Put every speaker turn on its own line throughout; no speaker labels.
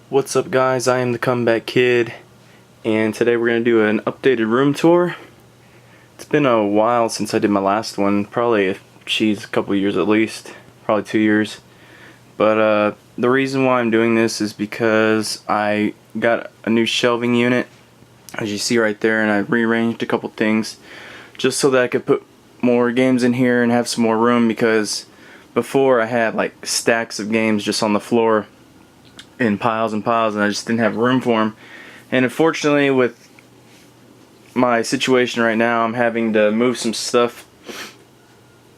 What's up guys, I am the Comeback Kid, and today we're going to do an updated room tour. It's been a while since I did my last one, probably a couple years at least, probably 2 years. But the reason why I'm doing this is because I got a new shelving unit, as you see right there, and I rearranged a couple things just so that I could put more games in here and have some more room, because before I had like stacks of games just on the floor in piles and piles, and I just didn't have room for them. And unfortunately, with my situation right now, I'm having to move some stuff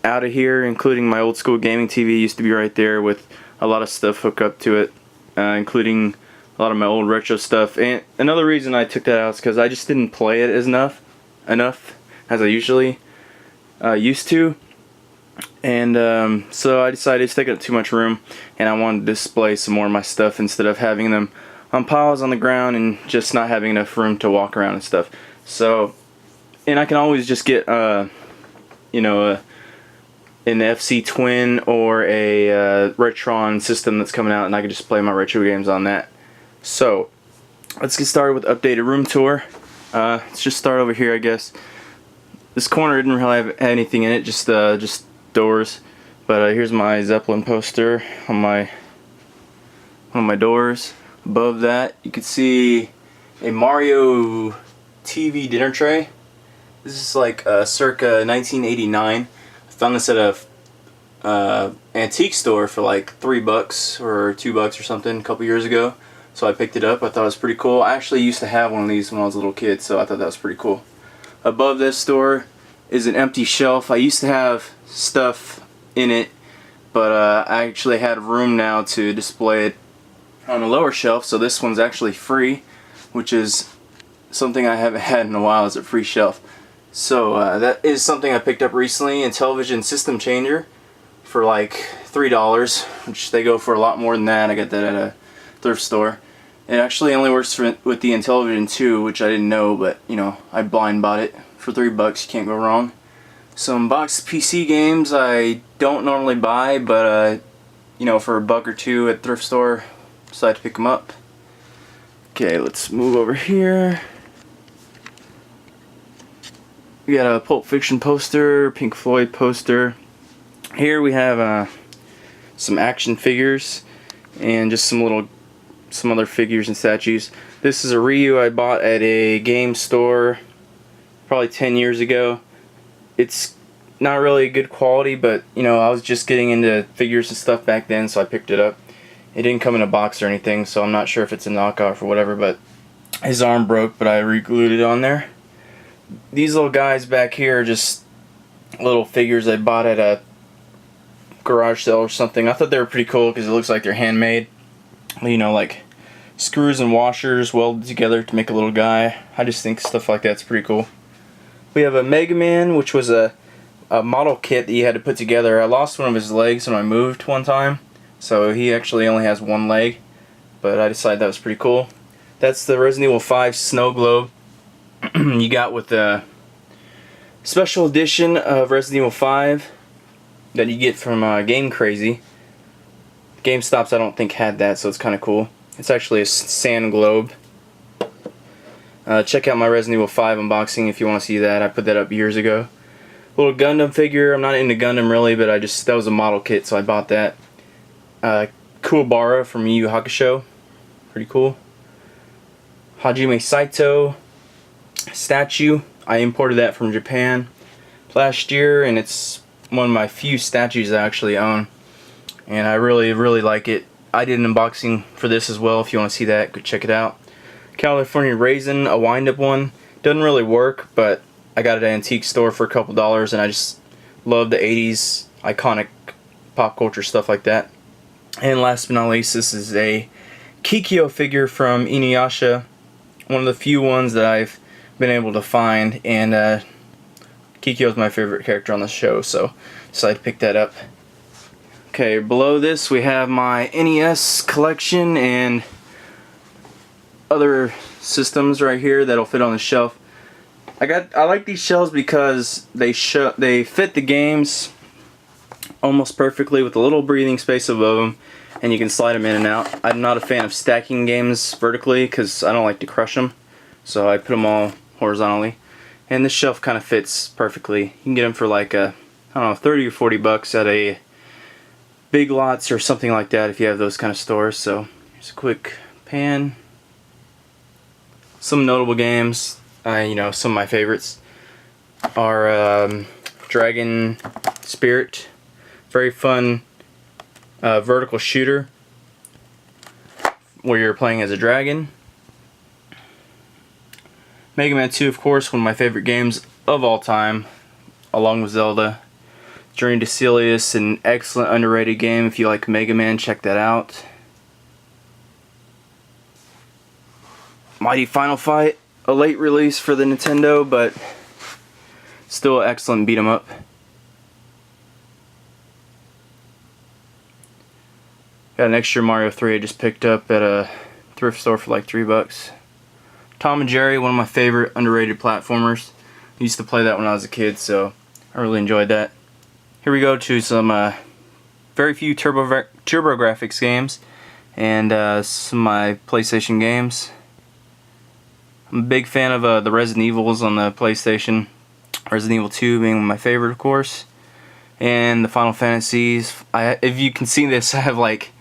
out of here, including my old school gaming TV. Used to be right there with a lot of stuff hooked up to it, including a lot of my old retro stuff. And another reason I took that out is because I just didn't play it enough as I usually used to. And so I decided it's taking up too much room, and I wanted to display some more of my stuff instead of having them on piles on the ground and just not having enough room to walk around and stuff. So, and I can always just get an FC Twin or a Retron system that's coming out, and I can just play my retro games on that. So let's get started with the updated room tour. Let's just start over here, I guess. This corner didn't really have anything in it, just doors. But here's my Zeppelin poster on one of my doors. Above that, you can see a Mario TV dinner tray. This is like circa 1989. I found this at a antique store for like $3 or $2 or something a couple years ago. So I picked it up. I thought it was pretty cool. I actually used to have one of these when I was a little kid, so I thought that was pretty cool. Above this store is an empty shelf. I used to have stuff in it, but I actually had room now to display it on a lower shelf, so this one's actually free, which is something I haven't had in a while, is a free shelf. So that is something I picked up recently, a television system changer for like $3, which they go for a lot more than that. I got that at a thrift store. It actually only works with the Intellivision too, which I didn't know, but you know, I blind bought it for $3. You can't go wrong. Some boxed PC games I don't normally buy, but you know, for $1 or $2 at thrift store, decided to pick them up. Okay, let's move over here. We got a Pulp Fiction poster, Pink Floyd poster. Here we have some action figures and just some other figures and statues. This is a Ryu I bought at a game store probably 10 years ago. It's not really good quality, but you know, I was just getting into figures and stuff back then, so I picked it up. It didn't come in a box or anything, so I'm not sure if it's a knockoff or whatever, but his arm broke, but I re-glued it on there. These little guys back here are just little figures I bought at a garage sale or something. I thought they were pretty cool because it looks like they're handmade. You know, like screws and washers welded together to make a little guy. I just think stuff like that's pretty cool. We have a Mega Man, which was a model kit that you had to put together. I lost one of his legs when I moved one time, so he actually only has one leg, but I decided that was pretty cool. That's the Resident Evil 5 snow globe you got with the special edition of Resident Evil 5 that you get from Game Crazy. GameStops I don't think had that, so it's kind of cool. It's actually a sand globe. Check out my Resident Evil 5 unboxing if you want to see that. I put that up years ago. Little Gundam figure. I'm not into Gundam really, but that was a model kit, so I bought that. Kuwabara from Yu Yu Hakusho. Pretty cool. Hajime Saito statue. I imported that from Japan last year, and it's one of my few statues I actually own. And I really, really like it. I did an unboxing for this as well. If you want to see that, go check it out. California Raisin, a wind-up one. Doesn't really work, but I got it at an antique store for a couple dollars, and I just love the 80s iconic pop culture stuff like that. And last but not least, this is a Kikyo figure from Inuyasha. One of the few ones that I've been able to find, and Kikyo is my favorite character on the show, so decided to pick that up. Okay, below this we have my NES collection and other systems right here that'll fit on the shelf. I like these shelves because they fit the games almost perfectly with a little breathing space above them, and you can slide them in and out. I'm not a fan of stacking games vertically because I don't like to crush them, so I put them all horizontally. And this shelf kind of fits perfectly. You can get them for like I don't know, 30 or 40 bucks at a Big Lots or something like that if you have those kind of stores. So here's a quick pan. Some notable games, you know, some of my favorites are Dragon Spirit, very fun vertical shooter where you're playing as a dragon. Mega Man 2, of course, one of my favorite games of all time, along with Zelda. Journey to Celius, an excellent underrated game. If you like Mega Man, check that out. Mighty Final Fight, a late release for the Nintendo, but still an excellent beat 'em up. Got an extra Mario 3 I just picked up at a thrift store for like $3. Tom and Jerry, one of my favorite underrated platformers. I used to play that when I was a kid, so I really enjoyed that. Here we go to some very few TurboGrafx games and some of my PlayStation games. I'm a big fan of the Resident Evils on the PlayStation. Resident Evil 2 being one of my favorite, of course. And the Final Fantasies. If you can see this, I have like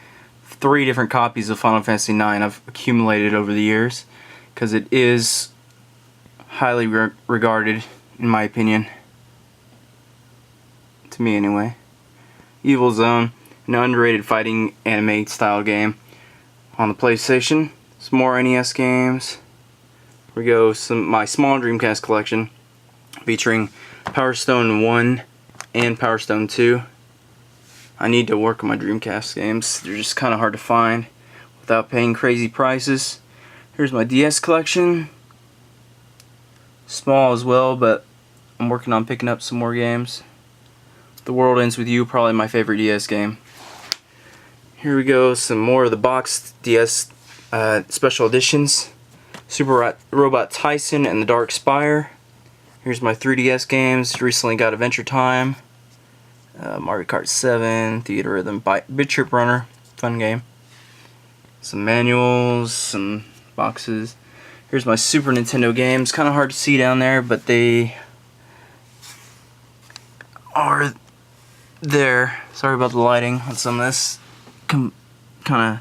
3 different copies of Final Fantasy 9 I've accumulated over the years, because it is highly regarded, in my opinion. To me, anyway. Evil Zone, an underrated fighting anime style game on the PlayStation. Some more NES games. Here we go, my small Dreamcast collection featuring Power Stone 1 and Power Stone 2. I need to work on my Dreamcast games. They're just kind of hard to find without paying crazy prices. Here's my DS collection. Small as well, but I'm working on picking up some more games. The World Ends With You, probably my favorite DS game. Here we go, some more of the boxed DS special editions. Super Robot Tyson and the Dark Spire. Here's my 3DS games. Recently got Adventure Time, Mario Kart 7, Theater Rhythm, Bit Trip Runner, fun game. Some manuals, some boxes. Here's my Super Nintendo games. Kind of hard to see down there, but they are there. Sorry about the lighting on some of this. Kind of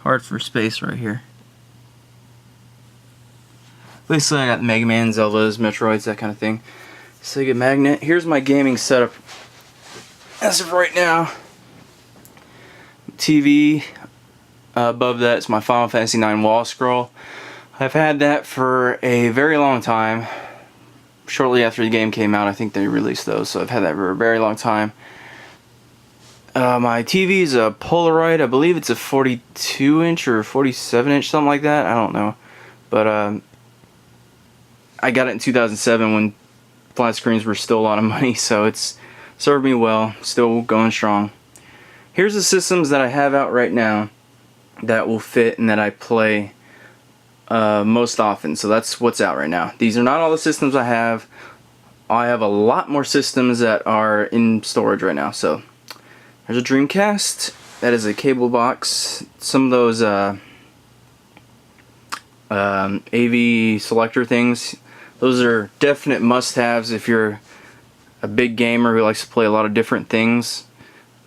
hard for space right here. Basically, I got Mega Man, Zeldas, Metroids, that kind of thing. Sega Magnet. Here's my gaming setup as of right now. TV. Above that is my Final Fantasy 9 wall scroll. I've had that for a very long time. Shortly after the game came out, I think they released those, so I've had that for a very long time. My TV is a Polaroid. I believe it's a 42-inch or 47-inch, something like that. I don't know. But I got it in 2007 when flat screens were still a lot of money, so it's served me well. Still going strong. Here's the systems that I have out right now that will fit and that I play most often. So that's what's out right now. These are not all the systems I have. I have a lot more systems that are in storage right now. So there's a Dreamcast. That is a cable box. Some of those AV selector things, those are definite must-haves if you're a big gamer who likes to play a lot of different things.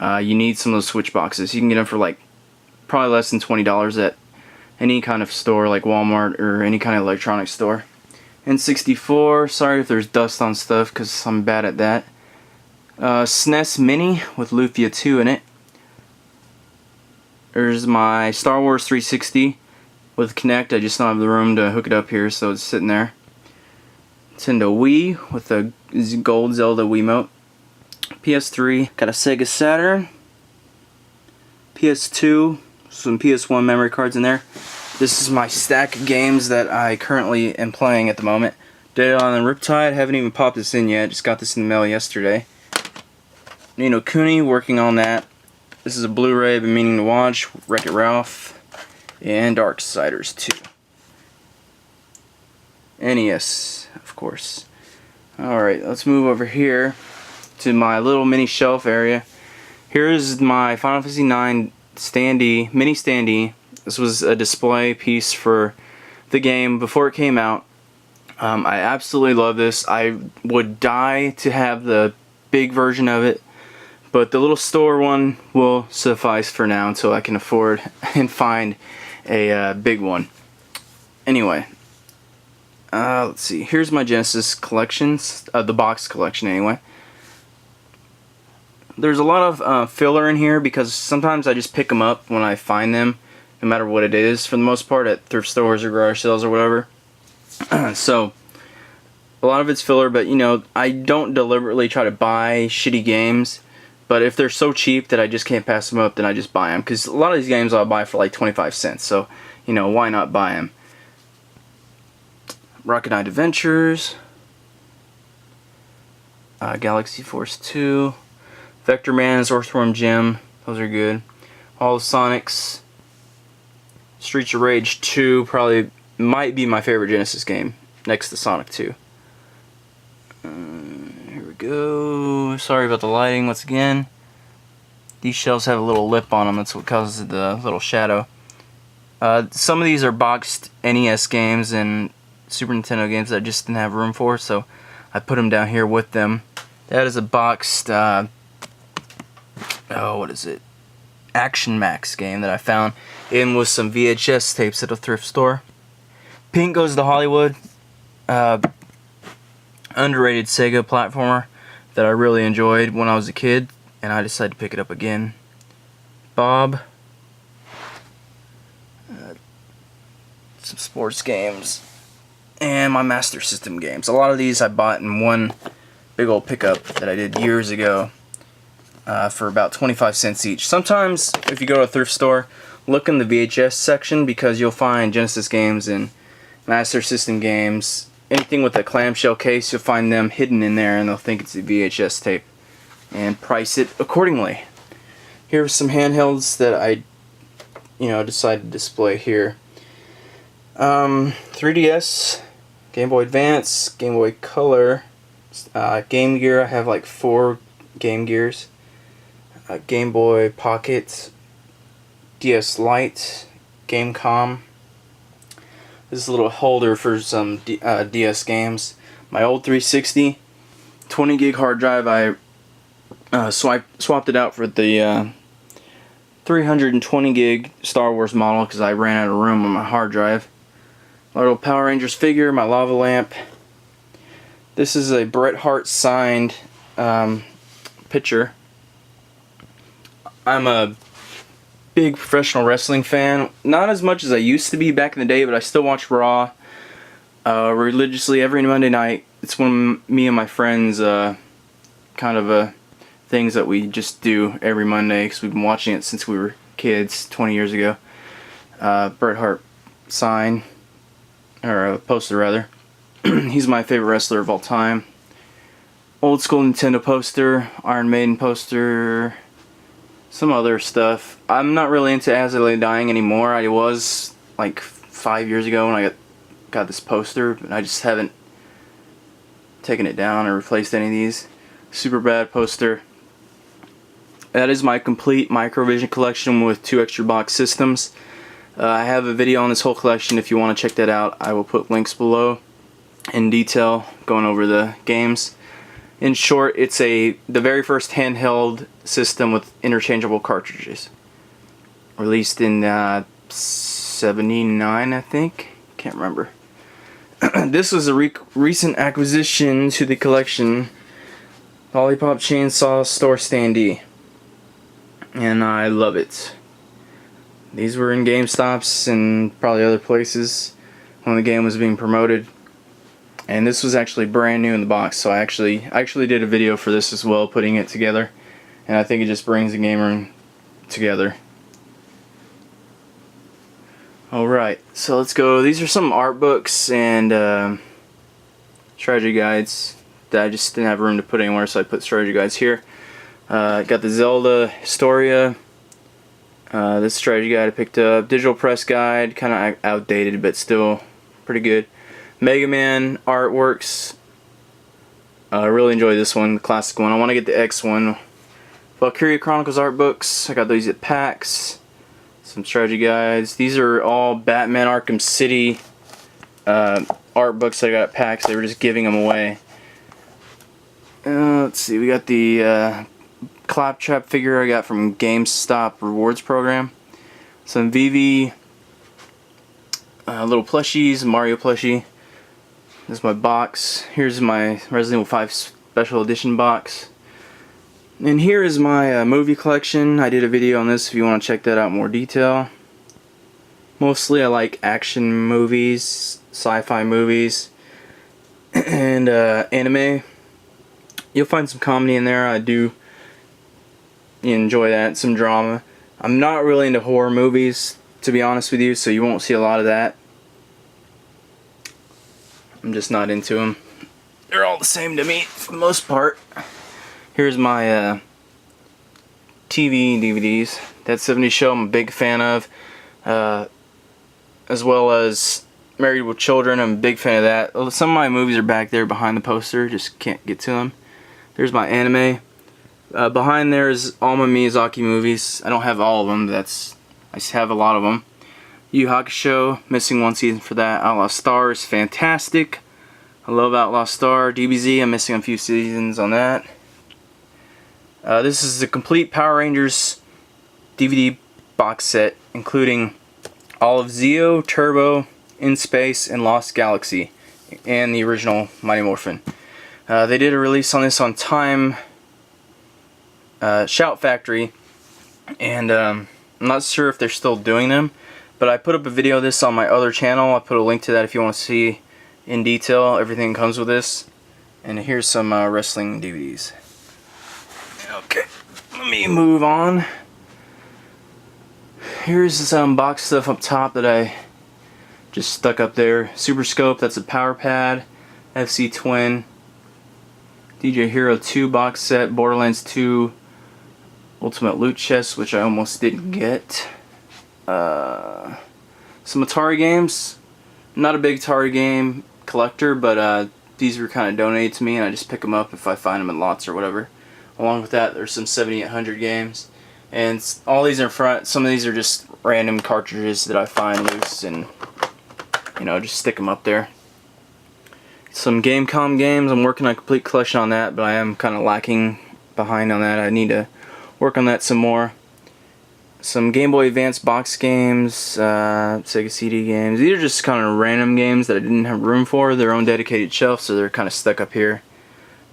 You need some of those switch boxes. You can get them for like probably less than $20 at any kind of store like Walmart or any kind of electronics store. N64, sorry if there's dust on stuff because I'm bad at that. SNES Mini with Lufia 2 in it. There's my Star Wars 360 with Kinect. I just don't have the room to hook it up here, so it's sitting there. Nintendo Wii with a gold Zelda Wiimote. PS3, got a Sega Saturn. PS2, some PS1 memory cards in there. This is my stack of games that I currently am playing at the moment. Dead Island Riptide, haven't even popped this in yet, just got this in the mail yesterday. Ni no Kuni, working on that. This is a Blu-ray I've been meaning to watch. Wreck-It Ralph. And Darksiders 2. NES, of course. Alright, let's move over here to my little mini shelf area. Here's my Final Fantasy IX standee, mini standee. This was a display piece for the game before it came out. I absolutely love this. I would die to have the big version of it, but the little store one will suffice for now until I can afford and find a big one. Anyway, let's see. Here's my Genesis collections, the box collection anyway. There's a lot of filler in here because sometimes I just pick them up when I find them, no matter what it is, for the most part at thrift stores or garage sales or whatever. So a lot of it's filler, but you know, I don't deliberately try to buy shitty games, but if they're so cheap that I just can't pass them up, then I just buy them, because a lot of these games I'll buy for like 25 cents, so you know, why not buy them. Rocket Knight Adventures, Galaxy Force 2, Vector Man, Earthworm Jim, those are good. All the Sonics. Streets of Rage 2 probably might be my favorite Genesis game, next to Sonic 2. Here we go. Sorry about the lighting once again. These shelves have a little lip on them, that's what causes the little shadow. Some of these are boxed NES games and Super Nintendo games that I just didn't have room for, so I put them down here with them. That is a boxed, what is it? Action Max game that I found in with some VHS tapes at a thrift store. Pink Goes to Hollywood, underrated Sega platformer that I really enjoyed when I was a kid, and I decided to pick it up again. Bob, some sports games, and my Master System games. A lot of these I bought in one big old pickup that I did years ago. For about 25 cents each. Sometimes, if you go to a thrift store, look in the VHS section, because you'll find Genesis games and Master System games. Anything with a clamshell case, you'll find them hidden in there, and they'll think it's a VHS tape, and price it accordingly. Here are some handhelds that I, decided to display here. 3DS, Game Boy Advance, Game Boy Color, Game Gear. I have like 4 Game Gears. Game Boy Pocket, DS Lite, Gamecom. This is a little holder for some DS games. My old 360, 20 gig hard drive. I swapped it out for the 320 gig Star Wars model because I ran out of room on my hard drive. My little Power Rangers figure, my lava lamp. This is a Bret Hart signed picture. I'm a big professional wrestling fan. Not as much as I used to be back in the day, but I still watch Raw religiously every Monday night. It's one of me and my friends kind of things that we just do every Monday, because we've been watching it since we were kids 20 years ago. Bret Hart sign, or poster rather. He's my favorite wrestler of all time. Old school Nintendo poster, Iron Maiden poster, some other stuff. I'm not really into As I Lay Dying anymore. I was like 5 years ago when I got this poster, but I just haven't taken it down or replaced any of these. Super bad poster. That is my complete Microvision collection with 2 extra box systems. I have a video on this whole collection if you want to check that out. I will put links below in detail going over the games. In short, it's the very first handheld system with interchangeable cartridges. Released in 79, I think. Can't remember. This was a recent acquisition to the collection. Lollipop Chainsaw Store standee. And I love it. These were in GameStops and probably other places when the game was being promoted. And this was actually brand new in the box, so I actually did a video for this as well, putting it together. And I think it just brings the game room together. Alright, so let's go. These are some art books and strategy guides that I just didn't have room to put anywhere, so I put strategy guides here. Got the Zelda Historia. This strategy guide I picked up. Digital press guide, kind of outdated, but still pretty good. Mega Man artworks. I really enjoy this one, the classic one. I want to get the X one, Valkyria Chronicles art books. I got these at PAX. Some strategy guides. These are all Batman Arkham City art books that I got at PAX. They were just giving them away. Let's see. We got the Claptrap figure I got from GameStop rewards program. Some VV little plushies, Mario plushie. This is my box. Here's my Resident Evil 5 Special Edition box. And here is my movie collection. I did a video on this if you want to check that out in more detail. Mostly I like action movies, sci-fi movies, and anime. You'll find some comedy in there. I do enjoy that. Some drama. I'm not really into horror movies, to be honest with you, so you won't see a lot of that. I'm just not into them. They're all the same to me for the most part. Here's my TV DVDs. That 70s Show I'm a big fan of. As well as Married with Children, I'm a big fan of that. Some of my movies are back there behind the poster, just can't get to them. There's my anime. Behind there is all my Miyazaki movies. I don't have all of them, but I just have a lot of them. Yu Yu Hakusho, missing one season for that. Outlaw Star is fantastic. I love Outlaw Star. DBZ, I'm missing a few seasons on that. This is the complete Power Rangers DVD box set, including all of Zeo, Turbo, In Space, and Lost Galaxy, and the original Mighty Morphin. They did a release on this on Time Shout Factory, and I'm not sure if they're still doing them, but I put up a video of this on my other channel. I'll put a link to that if you want to see in detail everything that comes with this. And here's some wrestling DVDs. Okay, let me move on. Here's some box stuff up top that I just stuck up there. Super Scope, that's a power pad. FC Twin. DJ Hero 2 box set. Borderlands 2 Ultimate Loot Chest, which I almost didn't get. Some Atari games. I'm not a big Atari game collector, but these were kind of donated to me, and I just pick them up if I find them in lots or whatever. Along with that, there's some 7800 games, and all these are in front. Some of these are just random cartridges that I find loose, and just stick them up there. Some Gamecom games. I'm working on a complete collection on that, but I am kind of lacking behind on that. I need to work on that some more. Some Game Boy Advance box games, Sega CD games. These are just kind of random games that I didn't have room for. Their own dedicated shelf, so they're kind of stuck up here.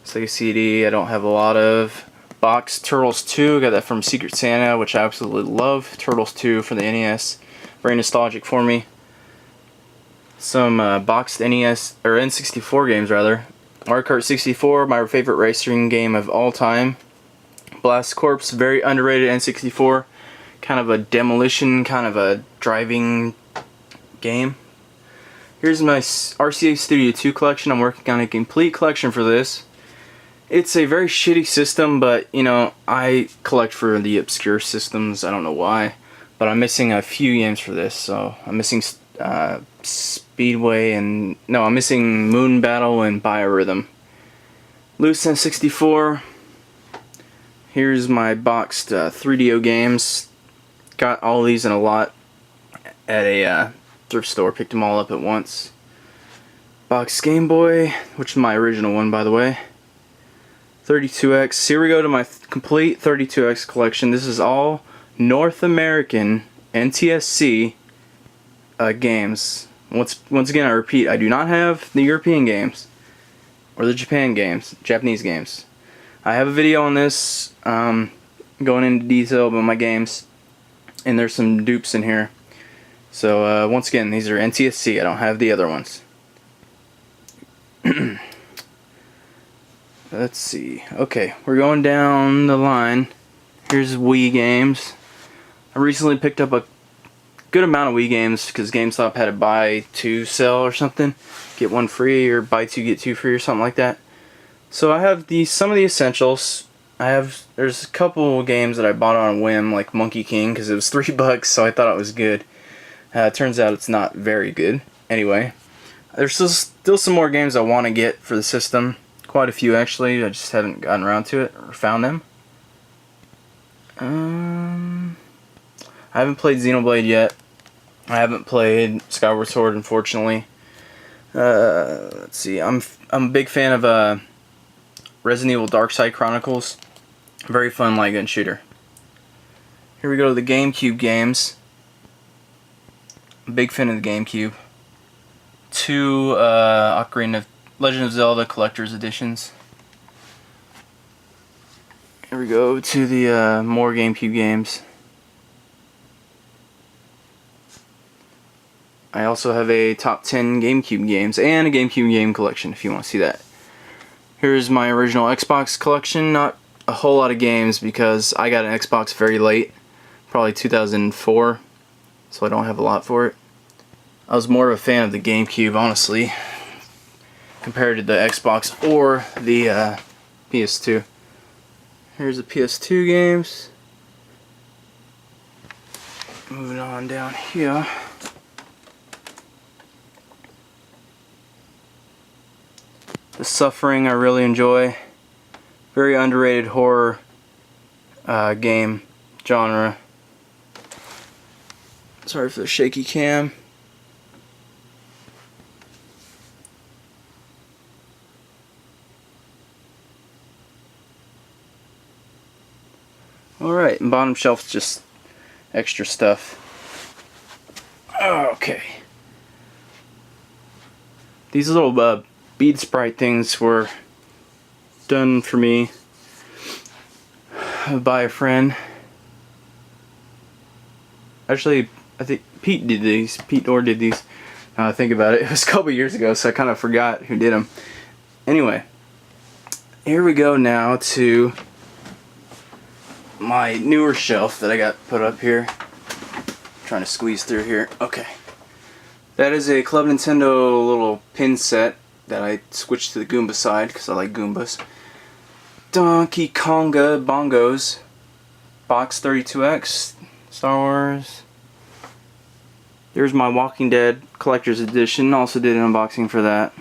Sega CD, I don't have a lot of. Box Turtles 2, got that from Secret Santa, which I absolutely love. Turtles 2 for the NES, very nostalgic for me. Some boxed NES, or N64 games rather. Mario Kart 64, my favorite racing game of all time. Blast Corps, very underrated N64. Kind of a demolition, kind of a driving game. Here's my RCA Studio 2 collection. I'm working on a complete collection for this. It's a very shitty system, but I collect for the obscure systems. I don't know why, but I'm missing a few games for this. So I'm missing Speedway and I'm missing Moon Battle and Biorhythm. Loose N64. Here's my boxed 3DO games. Got all these in a lot at a thrift store. Picked them all up at once. Boxed Game Boy, which is my original one, by the way. 32X. Here we go to my complete 32X collection. This is all North American NTSC games. Once again, I repeat, I do not have the European games or the Japanese games. I have a video on this going into detail about my games, and there's some dupes in here. So once again, these are NTSC. I don't have the other ones. Let's see. Okay, we're going down the line. Here's Wii games. I recently picked up a good amount of Wii games because GameStop had a buy two sale or something. Get one free, or buy two get two free, or something like that. So I have some of the essentials. There's a couple games that I bought on a whim, like Monkey King, because it was $3, so I thought it was good. Turns out it's not very good. Anyway, there's still some more games I want to get for the system. Quite a few, actually. I just haven't gotten around to it or found them. I haven't played Xenoblade yet. I haven't played Skyward Sword, unfortunately. Let's see. I'm a big fan of Resident Evil Dark Side Chronicles. Very fun light gun shooter. Here we go to the GameCube games. I'm a big fan of the GameCube. 2 Legend of Zelda Collector's Editions. Here we go to the more GameCube games. I also have a top 10 GameCube games and a GameCube game collection if you want to see that. Here's my original Xbox collection. Not a whole lot of games because I got an Xbox very late, probably 2004, so I don't have a lot for it. I was more of a fan of the GameCube, honestly, compared to the Xbox or the PS2. Here's the PS2 games. Moving on down here. The Suffering I really enjoy. Very underrated horror game genre. Sorry for the shaky cam. Alright, and bottom shelf's just extra stuff. Okay. These little bead sprite things were done for me by a friend. Actually, I think Pete did these. Pete Orr did these. Now I think about it, it was a couple years ago, so I kind of forgot who did them. Anyway, here we go now to my newer shelf that I got put up here. Trying to squeeze through here. Okay. That is a Club Nintendo little pin set that I switched to the Goomba side because I like Goombas. Donkey Konga Bongos. Box 32X. Star Wars. There's my Walking Dead Collector's Edition. Also did an unboxing for that.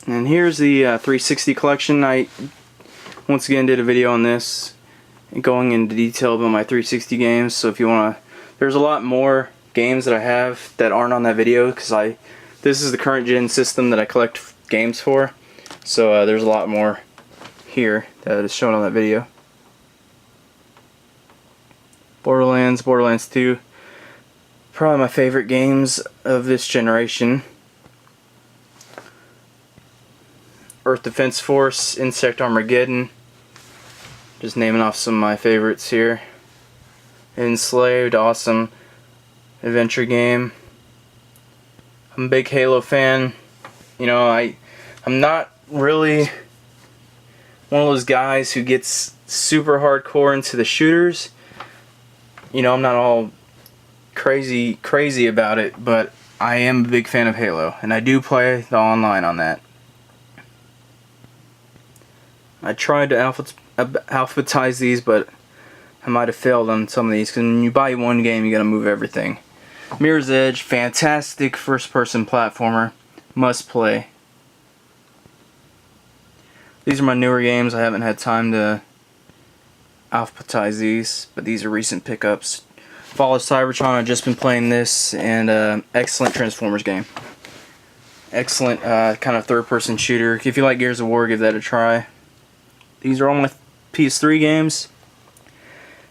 And here's the 360 collection. I once again did a video on this, going into detail about my 360 games. So if you want to, there's a lot more games that I have that aren't on that video because this is the current gen system that I collect games for. So there's a lot more here that is shown on that video. Borderlands 2, probably my favorite games of this generation. Earth Defense Force, Insect Armageddon. Just naming off some of my favorites here. Enslaved, awesome adventure game. I'm a big Halo fan. You know, I'm not really one of those guys who gets super hardcore into the shooters. You know, I'm not all crazy about it, but I am a big fan of Halo, and I do play the online on that. I tried to alphabetize these, but I might have failed on some of these, because when you buy one game, you gotta move everything. Mirror's Edge, fantastic first-person platformer, must play. These are my newer games. I haven't had time to alphabetize these, but these are recent pickups. Fall of Cybertron, I've just been playing this, and excellent Transformers game. Excellent kind of third-person shooter. If you like Gears of War, give that a try. These are all my PS3 games.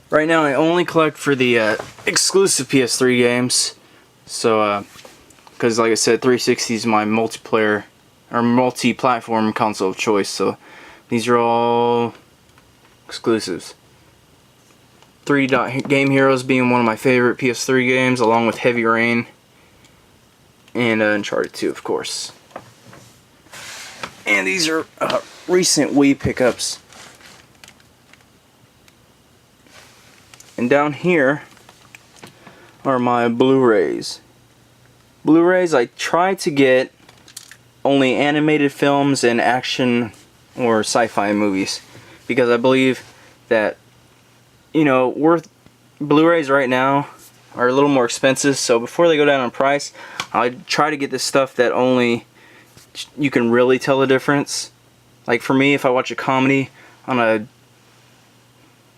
Right now I only collect for the exclusive PS3 games. So, because like I said, 360 is my multiplayer or multi-platform console of choice. So these are all exclusives. 3D Game Heroes being one of my favorite PS3 games, along with Heavy Rain and Uncharted 2, of course. And these are recent Wii pickups. And down here are my Blu-rays. Blu-rays, I try to get only animated films and action or sci-fi movies, because I believe that, you know, Blu-rays right now are a little more expensive, so before they go down in price, I try to get the stuff that only you can really tell the difference. Like for me, if I watch a comedy on a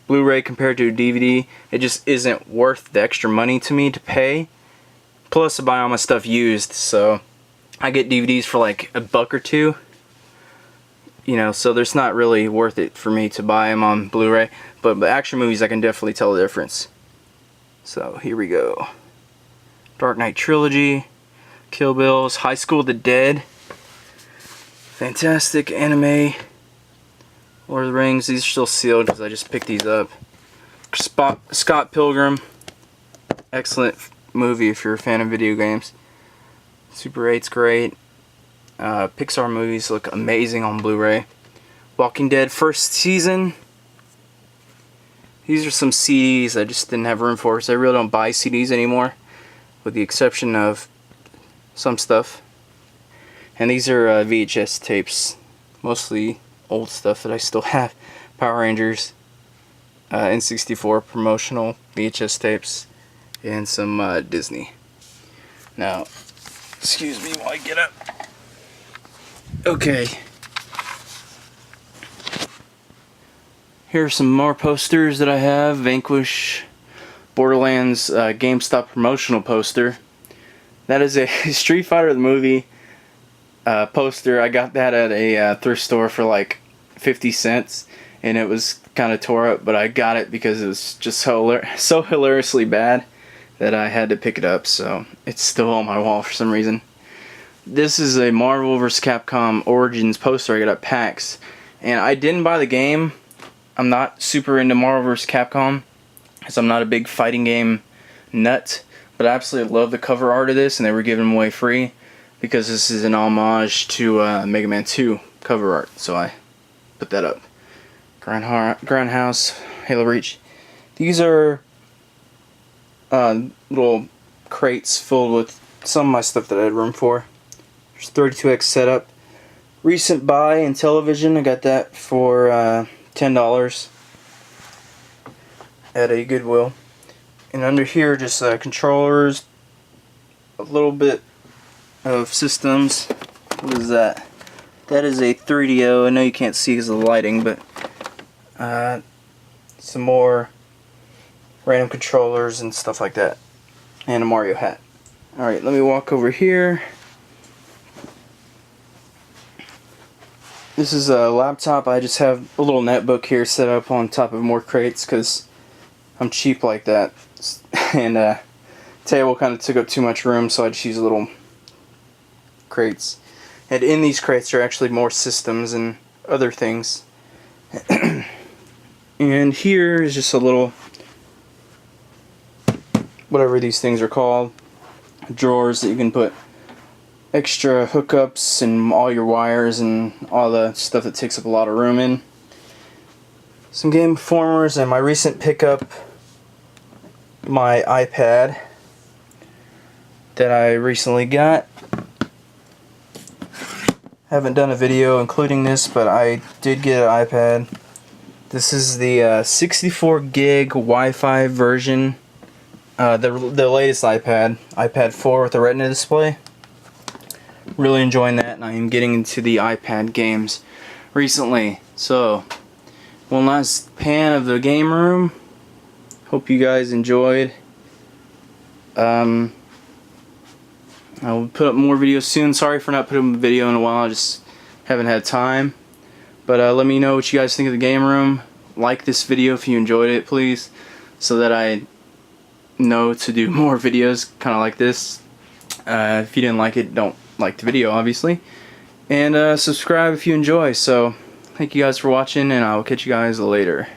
Blu-ray compared to a DVD, it just isn't worth the extra money to me to pay. Plus I buy all my stuff used, so I get DVDs for like $1 or $2. You know, so there's not really worth it for me to buy them on Blu-ray. But action movies, I can definitely tell the difference. So here we go. Dark Knight Trilogy, Kill Bills, High School of the Dead, fantastic anime, Lord of the Rings. These are still sealed because I just picked these up. Scott Pilgrim, excellent movie if you're a fan of video games. Super 8's great. Pixar movies look amazing on Blu-ray. Walking Dead first season. These are some CDs I just didn't have room for because I really don't buy CDs anymore, with the exception of some stuff. And these are VHS tapes, mostly old stuff that I still have. Power Rangers, N64 promotional VHS tapes, and some Disney. Now, excuse me while I get up. Okay. Here are some more posters that I have. Vanquish, Borderlands GameStop promotional poster. That is a Street Fighter the movie poster. I got that at a thrift store for like 50 cents, and it was kind of tore up, but I got it because it was just so hilariously bad that I had to pick it up, so it's still on my wall for some reason. This is a Marvel vs. Capcom Origins poster I got at PAX, and I didn't buy the game. I'm not super into Marvel vs. Capcom, because I'm not a big fighting game nut, but I absolutely love the cover art of this, and they were giving them away free, because this is an homage to Mega Man 2 cover art, so I put that up. Grindhouse, Halo Reach. These are little crates filled with some of my stuff that I had room for. There's 32X setup. Recent buy in television, I got that for $10 at a Goodwill. And under here, just controllers, a little bit of systems. What is that? That is a 3DO. I know you can't see because of the lighting, but some more random controllers and stuff like that. And a Mario hat. Alright, let me walk over here. This is a laptop. I just have a little netbook here set up on top of more crates because I'm cheap like that. And table kind of took up too much room, so I just use little crates. And in these crates are actually more systems and other things. And here is just a little, whatever these things are called, drawers that you can put extra hookups and all your wires and all the stuff that takes up a lot of room in. Some Game Informers, and my recent pickup, my iPad that I recently got. Haven't done a video including this, but I did get an iPad. This is the 64 gig Wi-Fi version, the latest iPad 4 with a Retina display. Really enjoying that, and I am getting into the iPad games recently. So, one last pan of the game room. Hope you guys enjoyed. I will put up more videos soon. Sorry for not putting up a video in a while. I just haven't had time. But let me know what you guys think of the game room. Like this video if you enjoyed it, please, so that I know to do more videos kind of like this. If you didn't like it, don't like the video, obviously. And subscribe if you enjoy. So, thank you guys for watching, and I will catch you guys later.